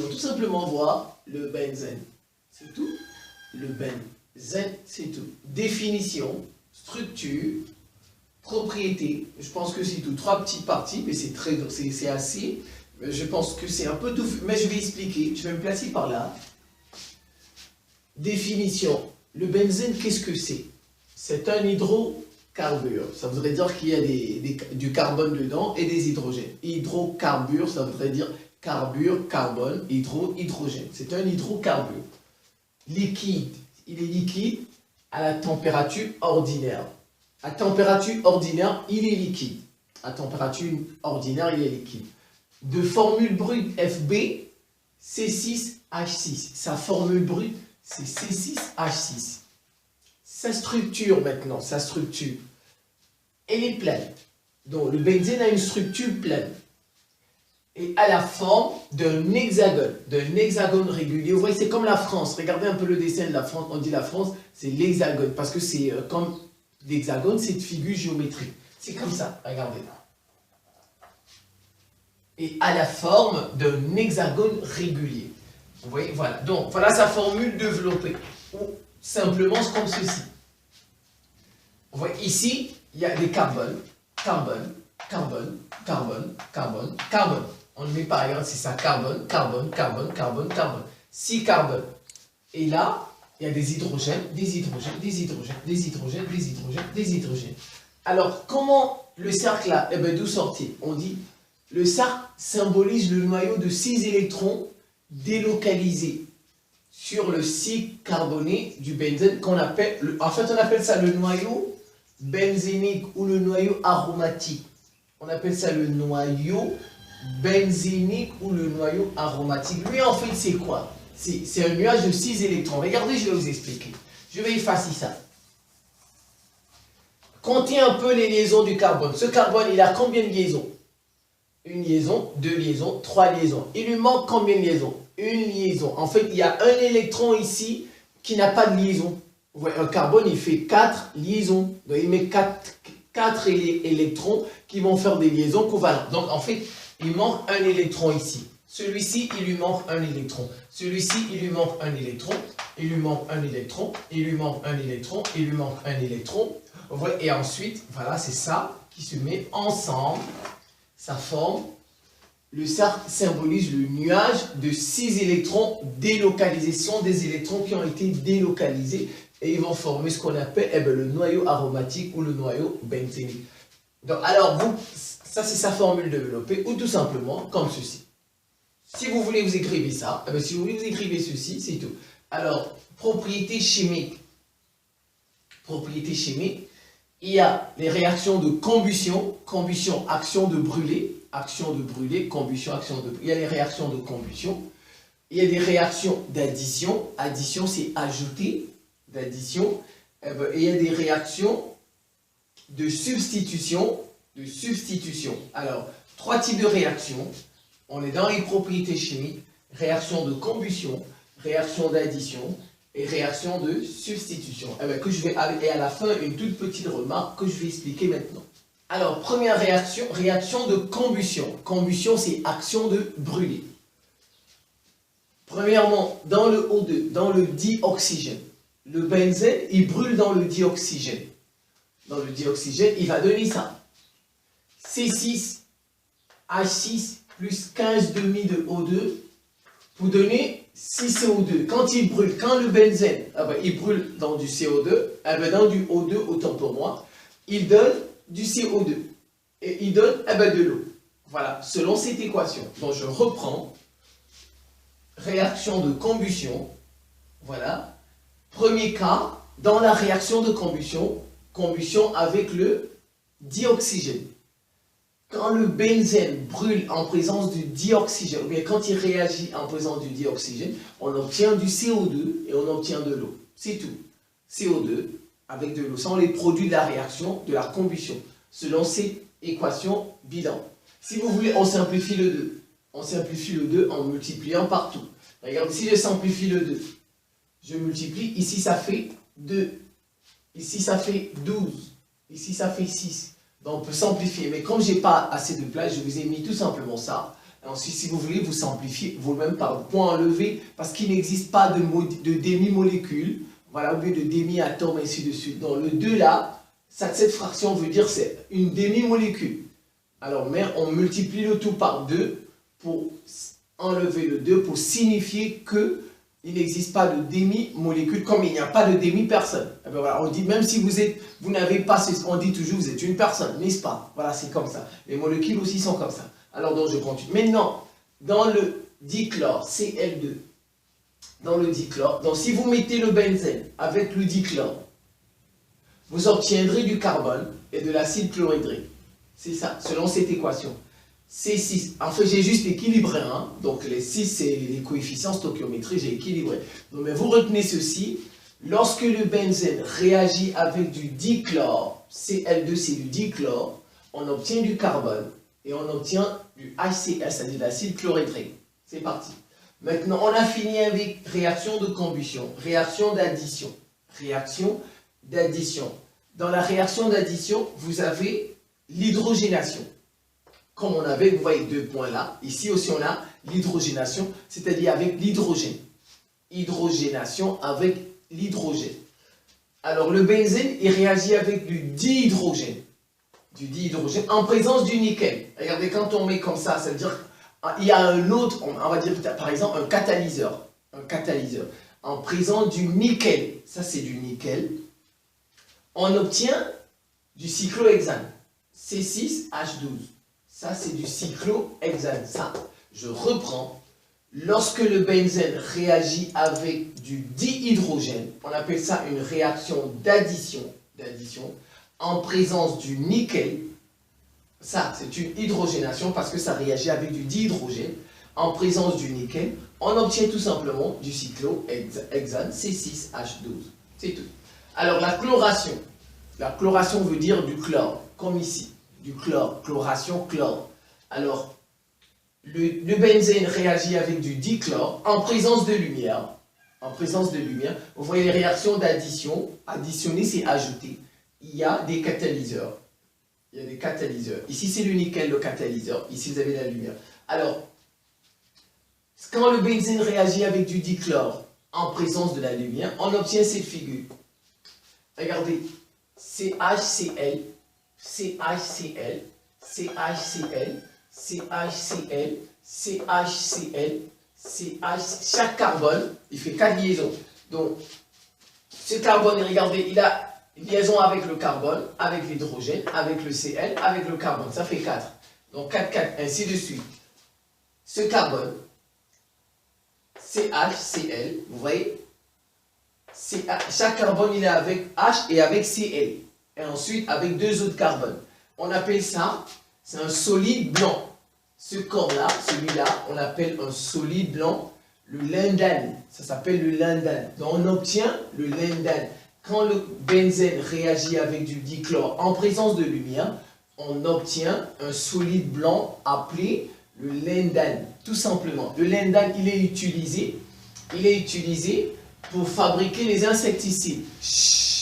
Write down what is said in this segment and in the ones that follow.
allons tout simplement voir le benzène. C'est tout. Le benzène, c'est tout. Définition, structure, propriété. Je pense que c'est tout. 3 petites parties, mais c'est assez. Je pense que c'est un peu tout. Mais je vais expliquer. Je vais me placer par là. Définition. Le benzène, qu'est-ce que c'est? C'est un hydrocarbure. Ça voudrait dire qu'il y a du carbone dedans et des hydrogènes. Hydrocarbure, ça voudrait dire carbure, carbone, hydrogène. C'est un hydrocarbure. Liquide. Il est liquide à la température ordinaire. À température ordinaire, il est liquide. À température ordinaire, il est liquide. De formule brute FB, C6H6. Sa formule brute, c'est C6H6. Sa structure maintenant, sa structure, elle est pleine. Donc le benzène a une structure pleine. Et à la forme d'un hexagone régulier. Vous voyez, c'est comme la France. Regardez un peu le dessin de la France. On dit la France, c'est l'hexagone. Parce que c'est comme l'hexagone, c'est une figure géométrique. C'est comme ça, regardez. Et à la forme d'un hexagone régulier. Vous voyez, voilà. Donc, voilà sa formule développée. Ou simplement comme ceci. Vous voyez, ici, il y a des carbones. Carbone, carbone, carbone, carbone, carbone. On le met par exemple, c'est ça, carbone, carbone, carbone, carbone, carbone. 6 carbones. Et là, il y a des hydrogènes, des hydrogènes, des hydrogènes, des hydrogènes, des hydrogènes, des hydrogènes. Alors, comment le cercle là, eh bien, d'où sort-il? On dit, le cercle symbolise le noyau de 6 électrons délocalisés sur le cycle carboné du benzène qu'on appelle, en fait on appelle ça le noyau benzénique ou le noyau aromatique. On appelle ça le noyau benzénique ou le noyau aromatique. Lui en fait c'est quoi? C'est un nuage de 6 électrons. Regardez, je vais vous expliquer. Je vais effacer ça. Comptez un peu les liaisons du carbone. Ce carbone, il a combien de liaisons? Une liaison, 2 liaisons, 3 liaisons. Il lui manque combien de liaisons? Une liaison. En fait, il y a un électron ici qui n'a pas de liaison. Vous voyez, un carbone, il fait 4 liaisons. Donc, il met 4 électrons qui vont faire des liaisons covalentes. Donc, en fait, il manque un électron ici. Celui-ci, il lui manque un électron. Celui-ci, il lui manque un électron. Il lui manque un électron. Il lui manque un électron. Il lui manque un électron. Vous voyez, et ensuite, voilà, c'est ça qui se met ensemble. Ça forme, le cercle symbolise le nuage de 6 électrons délocalisés. Ce sont des électrons qui ont été délocalisés et ils vont former ce qu'on appelle le noyau aromatique ou le noyau benzénique. Donc, alors, ça c'est sa formule développée, ou tout simplement comme ceci. Si vous voulez, vous écrivez ça. Si vous voulez, vous écrivez ceci, c'est tout. Alors, propriété chimique. Propriété chimique. Il y a les réactions de combustion, combustion, action de brûler, combustion, action de brûler. Il y a les réactions de combustion. Il y a des réactions d'addition, addition c'est ajouter, d'addition. Et il y a des réactions de substitution, Alors, 3 types de réactions. On est dans les propriétés chimiques, réaction de combustion, réaction d'addition, et réaction de substitution. Et à la fin, une toute petite remarque que je vais expliquer maintenant. Alors, première réaction, réaction de combustion. Combustion, c'est action de brûler. Premièrement, dans le O2, dans le dioxygène. Le benzène, il brûle dans le dioxygène. Dans le dioxygène, il va donner ça. C6H6 plus 15,5 de O2 pour donner 6 CO2. Quand il brûle, quand le benzène, il brûle dans du CO2, dans du O2, autant pour moi, il donne du CO2. Et il donne de l'eau. Voilà, selon cette équation. Donc je reprends. Réaction de combustion. Voilà. Premier cas, dans la réaction de combustion, combustion avec le dioxygène. Quand le benzène brûle en présence du dioxygène, ou bien quand il réagit en présence du dioxygène, on obtient du CO2 et on obtient de l'eau. C'est tout. CO2 avec de l'eau. Ce sont les produits de la réaction, de la combustion, selon cette équation bilan. Si vous voulez, on simplifie le 2. On simplifie le 2 en multipliant partout. Regardez, si je simplifie le 2, je multiplie, ici ça fait 2. Ici ça fait 12. Ici ça fait 6. Donc on peut simplifier, mais comme je n'ai pas assez de place, je vous ai mis tout simplement ça. Ensuite, si vous voulez, vous simplifiez vous-même par point enlevé, parce qu'il n'existe pas de demi-molécule, voilà, au lieu de demi-atome, ainsi de suite. Donc le 2 là, cette fraction veut dire c'est une demi-molécule. Alors, mais on multiplie le tout par 2 pour enlever le 2, pour signifier que il n'existe pas de demi-molécule, comme il n'y a pas de demi-personne. Et bien voilà, on dit, même si vous n'avez pas, on dit toujours vous êtes une personne, n'est-ce pas? Voilà, c'est comme ça. Les molécules aussi sont comme ça. Alors, donc, je continue. Maintenant, dans le dichlore, Cl2, dans le dichlore, donc si vous mettez le benzène avec le dichlore, vous obtiendrez du carbone et de l'acide chlorhydrique. C'est ça, selon cette équation. C6, en fait j'ai juste équilibré, hein? Donc les 6 c'est les coefficients stoichiométriques, j'ai équilibré. Donc, mais vous retenez ceci, lorsque le benzène réagit avec du dichlore, Cl2 c'est du dichlore, on obtient du carbone et on obtient du HCl, c'est-à-dire de l'acide chlorhydrique. C'est parti. Maintenant on a fini avec réaction de combustion, réaction d'addition. Réaction d'addition. Dans la réaction d'addition, vous avez l'hydrogénation. Comme on avait, vous voyez, 2 points là. Ici aussi, on a l'hydrogénation, c'est-à-dire avec l'hydrogène. Hydrogénation avec l'hydrogène. Alors, le benzène, il réagit avec du dihydrogène. Du dihydrogène en présence du nickel. Regardez, quand on met comme ça veut dire qu'il y a un autre, on va dire par exemple un catalyseur. Un catalyseur. En présence du nickel. Ça, c'est du nickel. On obtient du cyclohexane. C6H12. Ça, c'est du cyclohexane. Ça, je reprends. Lorsque le benzène réagit avec du dihydrogène, on appelle ça une réaction d'addition. En présence du nickel, ça, c'est une hydrogénation parce que ça réagit avec du dihydrogène. En présence du nickel, on obtient tout simplement du cyclohexane C6H12. C'est tout. Alors, la chloration. La chloration veut dire du chlore, comme ici. Du chlore, chloration, chlore. Alors, le benzène réagit avec du dichlore en présence de lumière. En présence de lumière, vous voyez les réactions d'addition. Additionner, c'est ajouter. Il y a des catalyseurs. Il y a des catalyseurs. Ici, c'est le nickel, le catalyseur. Ici, vous avez la lumière. Alors, quand le benzène réagit avec du dichlore en présence de la lumière, on obtient cette figure. Regardez, CHCl. CHCl, CHCl, CHCl, CHCl, chaque carbone, il fait 4 liaisons. Donc, ce carbone, regardez, il a une liaison avec le carbone, avec l'hydrogène, avec le Cl, avec le carbone. Ça fait 4. Donc, 4, 4, ainsi de suite. Ce carbone, CHCl, vous voyez, chaque carbone, il est avec H et avec Cl. Et ensuite avec 2 autres carbones. On appelle ça, c'est un solide blanc. Ce corps-là, celui-là, on appelle un solide blanc, le lindane. Ça s'appelle le lindane. Donc on obtient le lindane. Quand le benzène réagit avec du dichlore en présence de lumière, on obtient un solide blanc appelé le lindane. Tout simplement. Le lindane, il est utilisé pour fabriquer les insecticides.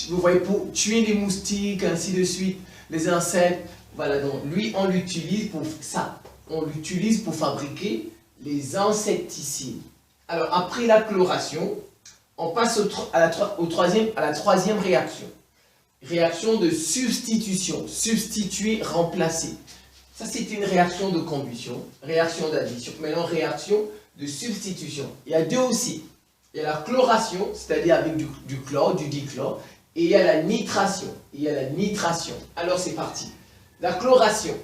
Vous voyez, pour tuer les moustiques, ainsi de suite, les insectes. Voilà, donc lui, on l'utilise pour ça. On l'utilise pour fabriquer les insecticides. Alors, après la chloration, on passe à la troisième réaction. Réaction de substitution. Substituer, remplacer. Ça, c'est une réaction de combustion, réaction d'addition. Maintenant, réaction de substitution. Il y a 2 aussi. Il y a la chloration, c'est-à-dire avec du chlore, du dichlore. Et il y a la nitration. Alors c'est parti. La chloration.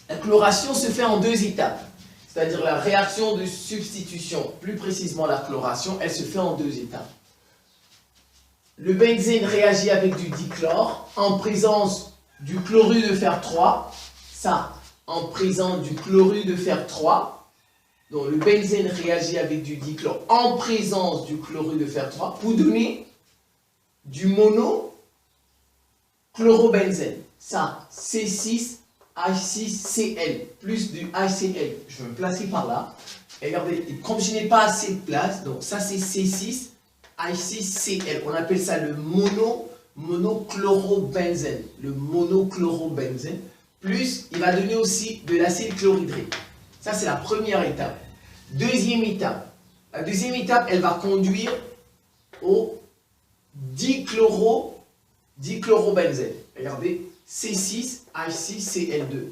La chloration se fait en 2 étapes. C'est-à-dire la réaction de substitution, plus précisément la chloration, elle se fait en 2 étapes. Le benzène réagit avec du dichlore en présence du chlorure de fer 3. Ça, en présence du chlorure de fer 3. Donc le benzène réagit avec du dichlore en présence du chlorure de fer 3 pour donner du monochlorobenzène. Ça, C6H6Cl plus du HCl. Je vais me placer par là. Et regardez, comme je n'ai pas assez de place, donc ça c'est C6H6Cl. On appelle ça le monochlorobenzène. Le monochlorobenzène. Plus, il va donner aussi de l'acide chlorhydrique. Ça, c'est la première étape. Deuxième étape. La deuxième étape, elle va conduire au dichlorobenzène. Regardez, C6H6Cl2,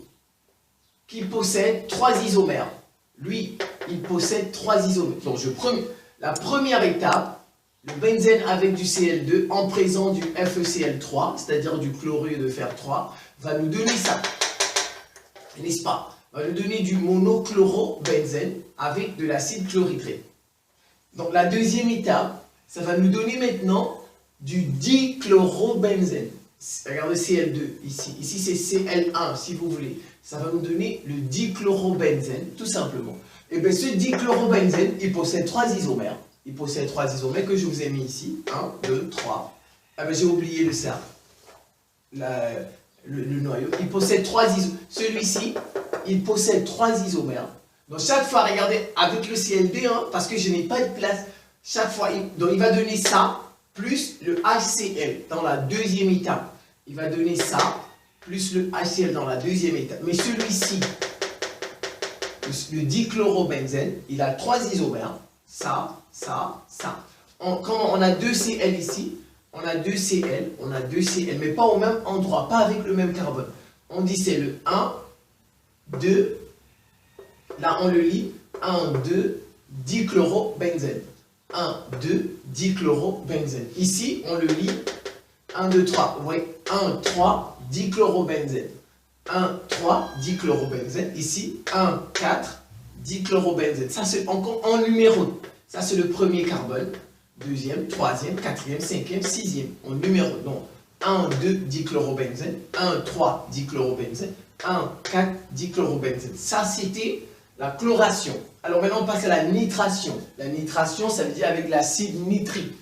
qui possède 3 isomères. Lui, il possède 3 isomères. Donc, la première étape, le benzène avec du Cl2 en présence du FeCl3, c'est-à-dire du chlorure de fer 3, va nous donner ça. N'est-ce pas? Va nous donner du monochlorobenzène avec de l'acide chlorhydré. Donc, la deuxième étape, ça va nous donner maintenant du dichlorobenzène. Regardez Cl2 ici. Ici, c'est Cl1, si vous voulez. Ça va nous donner le dichlorobenzène, tout simplement. Et bien, ce dichlorobenzène, il possède 3 isomères. Il possède 3 isomères que je vous ai mis ici. 1, 2, 3. Ah ben, j'ai oublié le cercle. Le noyau. Il possède 3 isomères. Celui-ci, il possède 3 isomères. Donc, chaque fois, regardez, avec le Cl2, hein, parce que je n'ai pas de place, chaque fois, donc il va donner ça, plus le HCl dans la deuxième étape. Il va donner ça, plus le HCl dans la deuxième étape. Mais celui-ci, le dichlorobenzène, il a 3 isomères. Ça, ça, ça. Quand on a 2 Cl ici, on a 2 Cl, on a 2 Cl, mais pas au même endroit, pas avec le même carbone. On dit c'est le 1, 2, là on le lit, 1, 2, dichlorobenzène. 1, 2, dichlorobenzène. Ici, on le lit 1, 2, 3. Vous voyez, 1, 3, dichlorobenzène. 1, 3, dichlorobenzène. Ici, 1, 4, dichlorobenzène. Ça, c'est encore en numéro. Ça, c'est le premier carbone. Deuxième, troisième, quatrième, cinquième, sixième. En numéro. Donc, 1, 2, dichlorobenzène. 1, 3, dichlorobenzène. 1, 4, dichlorobenzène. Ça, c'était la chloration. Alors maintenant, on passe à la nitration. La nitration, ça veut dire avec l'acide nitrique.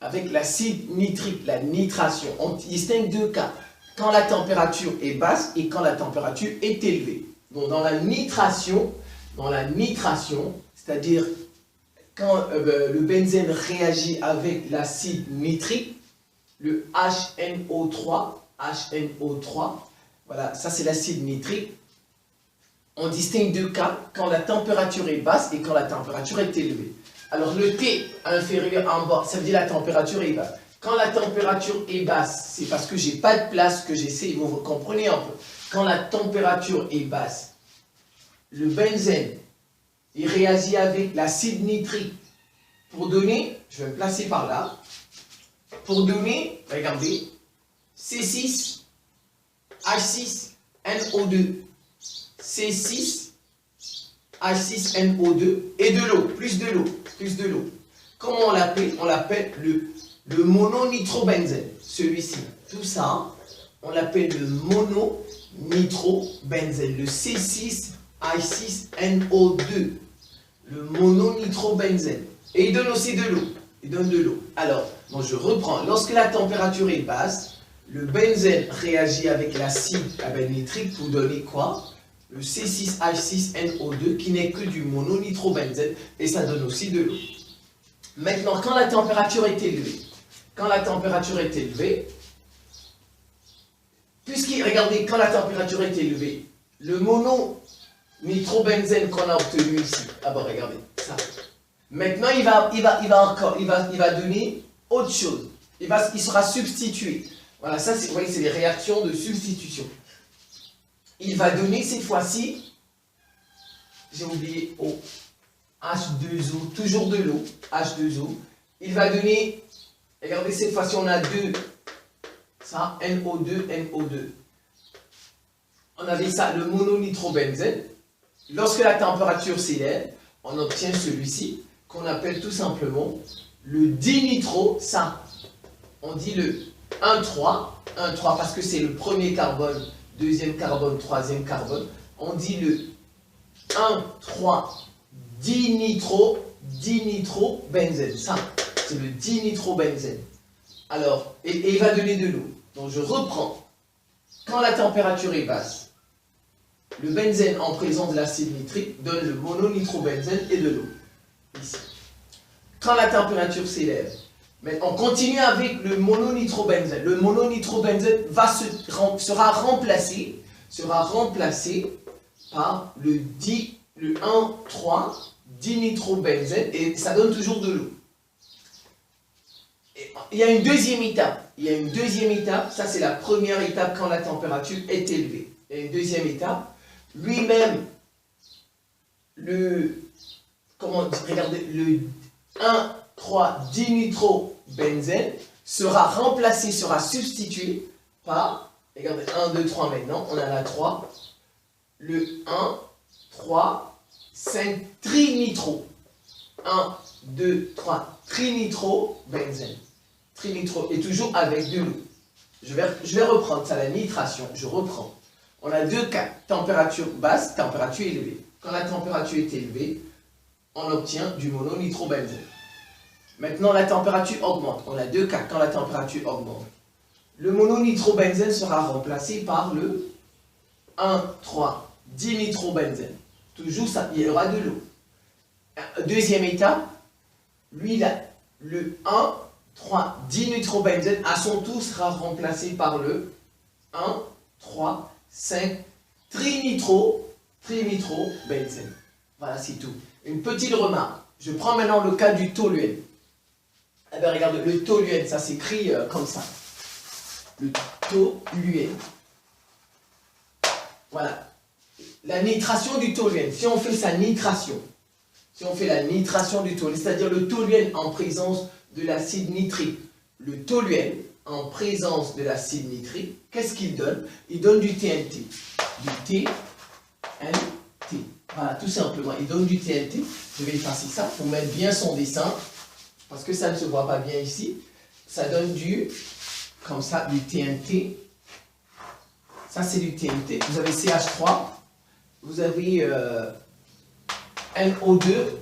Avec l'acide nitrique, la nitration. On distingue 2 cas. Quand la température est basse et quand la température est élevée. Donc dans la nitration, c'est-à-dire quand le benzène réagit avec l'acide nitrique, le HNO3, voilà, ça c'est l'acide nitrique. On distingue 2 cas, quand la température est basse et quand la température est élevée. Alors le T inférieur en bas, ça veut dire la température est basse. Quand la température est basse, c'est parce que j'ai pas de place que j'essaie, vous comprenez un peu. Quand la température est basse, le benzène, il réagit avec l'acide nitrique pour donner, je vais me placer par là, pour donner, regardez, C6H6NO2. C6H6NO2 et de l'eau, plus de l'eau. Comment on l'appelle? On l'appelle le mononitrobenzène, celui-ci. Tout ça, on l'appelle le mononitrobenzène, le C6H6NO2, le mononitrobenzène. Et il donne aussi de l'eau. Alors, bon, je reprends. Lorsque la température est basse, le benzène réagit avec l'acide nitrique pour donner quoi? Le C6H6NO2 qui n'est que du mononitrobenzène et ça donne aussi de l'eau. Maintenant, quand la température est élevée, regardez, quand la température est élevée, le mononitrobenzène qu'on a obtenu ici, d'abord regardez, ça. Maintenant, il va donner autre chose. Il sera substitué. Voilà, ça, vous voyez, c'est les réactions de substitution. Il va donner cette fois-ci, j'ai oublié, H2O, toujours de l'eau, H2O. Il va donner, regardez, cette fois-ci, on a 2, ça, NO2. On avait ça, le mononitrobenzène. Lorsque la température s'élève, on obtient celui-ci, qu'on appelle tout simplement le dinitro, ça. On dit le 1,3 parce que c'est le premier carbone, deuxième carbone, troisième carbone. On dit le 1,3 dinitrobenzène. Ça, c'est le dinitrobenzène. Alors, et il va donner de l'eau. Donc je reprends. Quand la température est basse, le benzène en présence de l'acide nitrique donne le mononitrobenzène et de l'eau. Ici. Quand la température s'élève, mais on continue avec le mononitrobenzène. Le mononitrobenzène sera remplacé par le le 1,3 dinitrobenzène et ça donne toujours de l'eau. Il y a une deuxième étape. Il y a une deuxième étape. Ça, c'est la première étape quand la température est élevée. Il y a une deuxième étape. Lui-même, regardez, le 1,3 dinitrobenzène sera remplacé, sera substitué par, regardez, 1, 2, 3 maintenant, on en a 3, le 1, 3, 5 trinitro. 1, 2, 3, trinitrobenzène. Trinitro, et toujours avec de l'eau. Je vais reprendre ça, la nitration, je reprends. On a deux cas, température basse, température élevée. Quand la température est élevée, on obtient du mononitrobenzène. Maintenant, la température augmente. On a deux cas quand la température augmente. Le mononitrobenzène sera remplacé par le 1,3 dinitrobenzène. Toujours ça, il y aura de l'eau. Deuxième étape, lui, le 1,3 dinitrobenzène à son tour sera remplacé par le 1,3 5 trinitrobenzène. Voilà, c'est tout. Une petite remarque. Je prends maintenant le cas du toluène. Eh bien, regardez, le toluène, ça s'écrit comme ça. Le toluène. Voilà. La nitration du toluène. Si on fait sa nitration, si on fait la nitration du toluène, c'est-à-dire le toluène en présence de l'acide nitrique, le toluène en présence de l'acide nitrique, qu'est-ce qu'il donne? Il donne du TNT. Du TNT. Voilà, tout simplement, il donne du TNT. Je vais effacer ça pour mettre bien son dessin, parce que ça ne se voit pas bien ici. Ça donne comme ça, du TNT. Ça, c'est du TNT. Vous avez CH3. Vous avez NO2.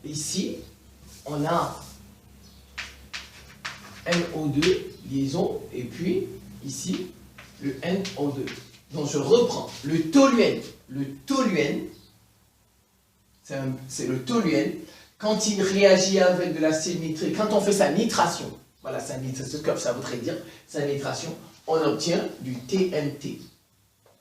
Ici, on a NO2, liaison, et puis ici, le NO2. Donc je reprends. Le toluène, c'est le toluène, quand il réagit avec de l'acide nitrique, quand on fait sa nitration, voilà, c'est ce que ça voudrait dire, sa nitration, on obtient du TNT.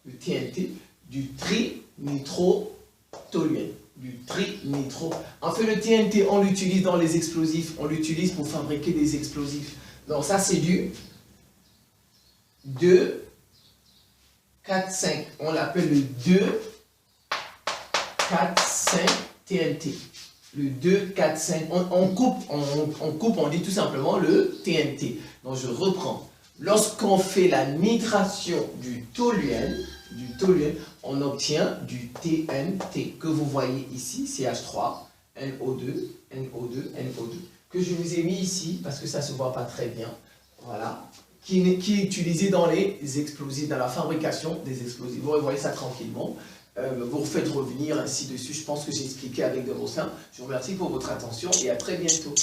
Le TNT, du trinitrotoluène. Du trinitro. En fait, le TNT, on l'utilise dans les explosifs. On l'utilise pour fabriquer des explosifs. Donc ça, c'est du 2, 4, 5. On l'appelle le 2, 4, 5 TNT. Le 2, 4, 5. On coupe, on dit tout simplement le TNT. Donc je reprends. Lorsqu'on fait la nitration du toluène, on obtient du TNT que vous voyez ici, CH3, NO2, NO2, NO2, que je vous ai mis ici parce que ça ne se voit pas très bien, voilà, qui est utilisé dans les explosifs, dans la fabrication des explosifs. Vous voyez ça tranquillement, vous refaites revenir ainsi dessus. Je pense que j'ai expliqué avec de vos seins. Je vous remercie pour votre attention et à très bientôt.